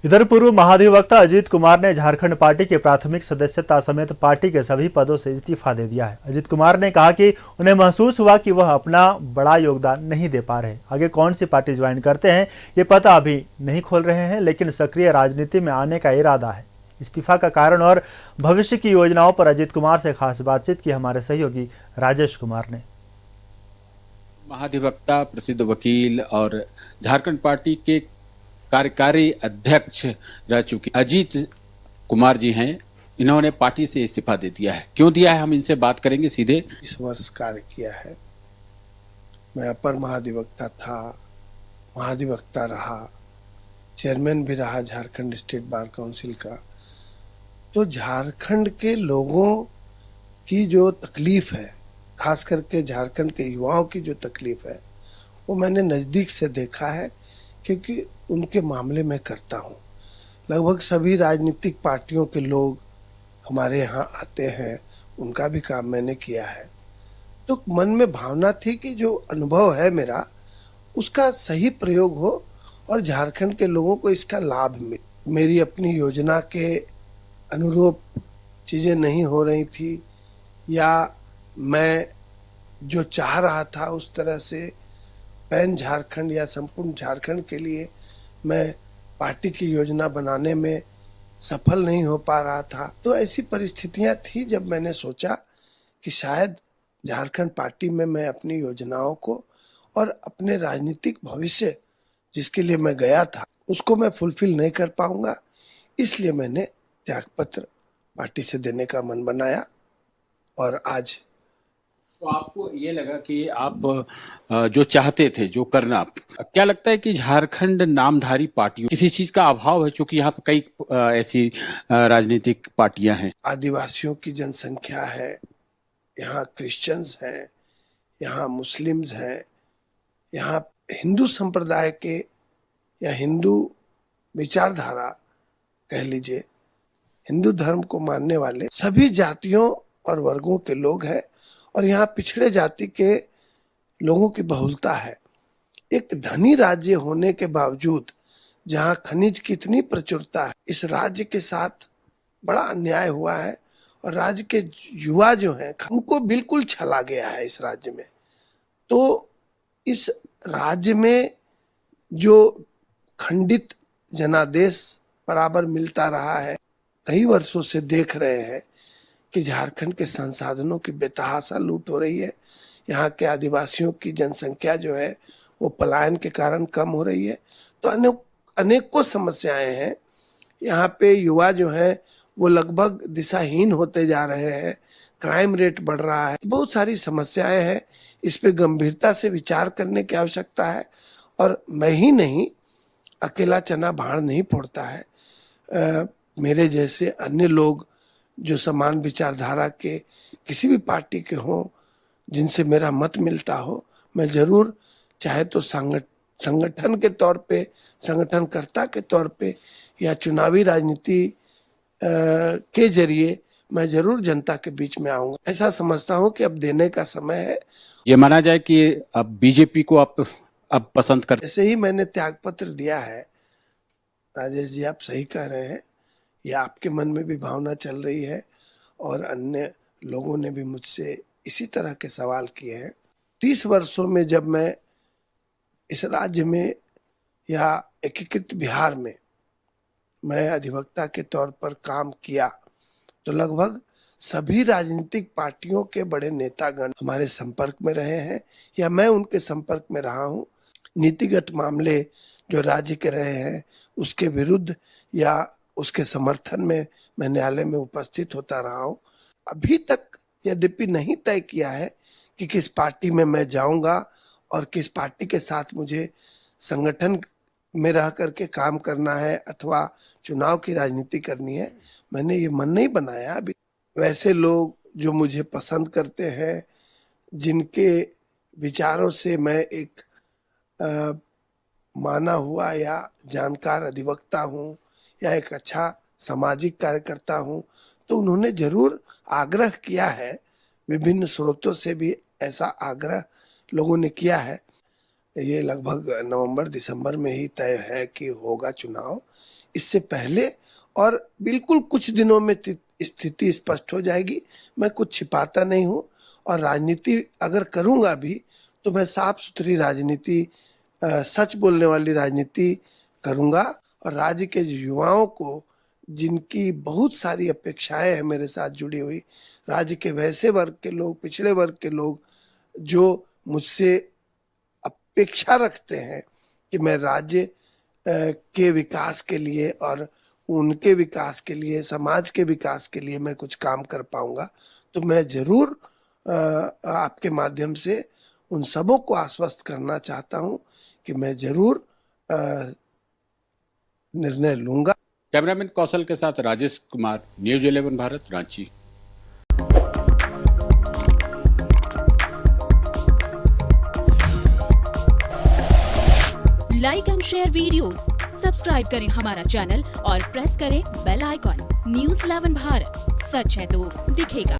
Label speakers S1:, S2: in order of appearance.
S1: इधर पूर्व महाधिवक्ता अजीत कुमार ने झारखंड पार्टी के प्राथमिक सदस्यता समेत पार्टी के सभी पदों से इस्तीफा दे दिया है। अजीत कुमार ने कहा कि उन्हें महसूस हुआ कि वह अपना बड़ा योगदान नहीं दे पा रहे। आगे कौन सी पार्टी ज्वाइन करते हैं ये पता अभी नहीं खोल रहे हैं, लेकिन सक्रिय राजनीति में आने का इरादा है। इस्तीफा का कारण और भविष्य की योजनाओं पर अजीत कुमार से खास बातचीत की हमारे सहयोगी राजेश कुमार ने।
S2: महाधिवक्ता, प्रसिद्ध वकील और झारखंड पार्टी के कार्यकारी अध्यक्ष रह चुके अजीत कुमार जी हैं। इन्होंने पार्टी से इस्तीफा दे दिया है। क्यों दिया है, हम इनसे बात करेंगे सीधे।
S3: इस वर्ष कार्य किया है। मैं अपर महाधिवक्ता था, महाधिवक्ता रहा, चेयरमैन भी रहा झारखंड स्टेट बार काउंसिल का। तो झारखंड के लोगों की जो तकलीफ है, खास करके झारखंड के युवाओं की जो तकलीफ है, वो मैंने नज़दीक से देखा है, क्योंकि उनके मामले में करता हूँ। लगभग सभी राजनीतिक पार्टियों के लोग हमारे यहाँ आते हैं, उनका भी काम मैंने किया है। तो मन में भावना थी कि जो अनुभव है मेरा, उसका सही प्रयोग हो और झारखंड के लोगों को इसका लाभ मिले। मेरी अपनी योजना के अनुरूप चीज़ें नहीं हो रही थी, या मैं जो चाह रहा था उस तरह से पैन झारखंड या संपूर्ण झारखंड के लिए मैं पार्टी की योजना बनाने में सफल नहीं हो पा रहा था। तो ऐसी परिस्थितियां थी जब मैंने सोचा कि शायद झारखंड पार्टी में मैं अपनी योजनाओं को और अपने राजनीतिक भविष्य जिसके लिए मैं गया था उसको मैं फुलफिल नहीं कर पाऊंगा। इसलिए मैंने त्यागपत्र पार्टी से देने का मन बनाया और आज।
S2: तो आपको ये लगा कि आप जो चाहते थे, जो करना, क्या लगता है कि झारखंड नामधारी पार्टियों किसी चीज का अभाव है? क्योंकि यहाँ पे कई ऐसी राजनीतिक पार्टियां हैं।
S3: आदिवासियों की जनसंख्या है, यहाँ क्रिश्चियंस हैं, यहाँ मुस्लिम्स हैं, यहाँ हिंदू संप्रदाय के या हिंदू विचारधारा कह लीजिए, हिंदू धर्म को मानने वाले सभी जातियों और वर्गों के लोग हैं। और यहाँ पिछड़े जाति के लोगों की बहुलता है। एक धनी राज्य होने के बावजूद जहाँ खनिज की इतनी प्रचुरता है, इस राज्य के साथ बड़ा अन्याय हुआ है और राज्य के युवा जो हैं उनको बिल्कुल छला गया है इस राज्य में। तो इस राज्य में जो खंडित जनादेश बराबर मिलता रहा है, कई वर्षों से देख रहे हैं कि झारखंड के संसाधनों की बेतहाशा लूट हो रही है। यहाँ के आदिवासियों की जनसंख्या जो है वो पलायन के कारण कम हो रही है। तो अनेकों समस्याएं हैं। यहाँ पे युवा जो है वो लगभग दिशाहीन होते जा रहे हैं, क्राइम रेट बढ़ रहा है, बहुत सारी समस्याएं हैं। इस पे गंभीरता से विचार करने की आवश्यकता है। और मैं ही नहीं, अकेला चना भाड़ नहीं फोड़ता है। मेरे जैसे अन्य लोग जो समान विचारधारा के किसी भी पार्टी के हों, जिनसे मेरा मत मिलता हो, मैं जरूर चाहे तो संगठन के तौर पे, संगठनकर्ता के तौर पे या चुनावी राजनीति के जरिए मैं जरूर जनता के बीच में आऊंगा। ऐसा समझता हूं कि अब देने का समय है।
S2: ये माना जाए कि अब बीजेपी को आप अब पसंद कर।
S3: ऐसे ही मैंने त्यागपत्र दिया है। राजेश जी, आप सही कह रहे हैं, या आपके मन में भी भावना चल रही है और अन्य लोगों ने भी मुझसे इसी तरह के सवाल किए हैं। 30 वर्षों में जब मैं इस राज्य में या एकीकृत बिहार में मैं अधिवक्ता के तौर पर काम किया, तो लगभग सभी राजनीतिक पार्टियों के बड़े नेतागण हमारे संपर्क में रहे हैं या मैं उनके संपर्क में रहा हूं। नीतिगत मामले जो राज्य के रहे हैं उसके विरुद्ध या उसके समर्थन में मैं न्यायालय में उपस्थित होता रहा हूँ। अभी तक यद्यपि नहीं तय किया है कि किस पार्टी में मैं जाऊंगा और किस पार्टी के साथ मुझे संगठन में रह करके काम करना है अथवा चुनाव की राजनीति करनी है, मैंने ये मन नहीं बनाया अभी। वैसे लोग जो मुझे पसंद करते हैं, जिनके विचारों से मैं एक माना हुआ या जानकार अधिवक्ता हूँ या एक अच्छा सामाजिक कार्यकर्ता हूँ, तो उन्होंने जरूर आग्रह किया है। विभिन्न स्रोतों से भी ऐसा आग्रह लोगों ने किया है। ये लगभग नवंबर दिसंबर में ही तय है कि होगा चुनाव। इससे पहले और बिल्कुल कुछ दिनों में स्थिति स्पष्ट हो जाएगी। मैं कुछ छिपाता नहीं हूँ और राजनीति अगर करूँगा भी तो मैं साफ सुथरी राजनीति, सच बोलने वाली राजनीति करूँगा। और राज्य के युवाओं को, जिनकी बहुत सारी अपेक्षाएं हैं मेरे साथ जुड़ी हुई, राज्य के वैसे वर्ग के लोग, पिछड़े वर्ग के लोग जो मुझसे अपेक्षा रखते हैं कि मैं राज्य के विकास के लिए और उनके विकास के लिए, समाज के विकास के लिए मैं कुछ काम कर पाऊंगा, तो मैं जरूर आपके माध्यम से उन सबों को आश्वस्त करना चाहता हूं कि मैं जरूर निर्णय लूंगा।
S2: कैमरामैन कौशल के साथ Rajesh Kumar, news 11 Bharat, Ranchi.
S4: Like and share videos, subscribe करें हमारा चैनल और प्रेस करें बेल आइकॉन। न्यूज़ 11 भारत, सच है तो दिखेगा।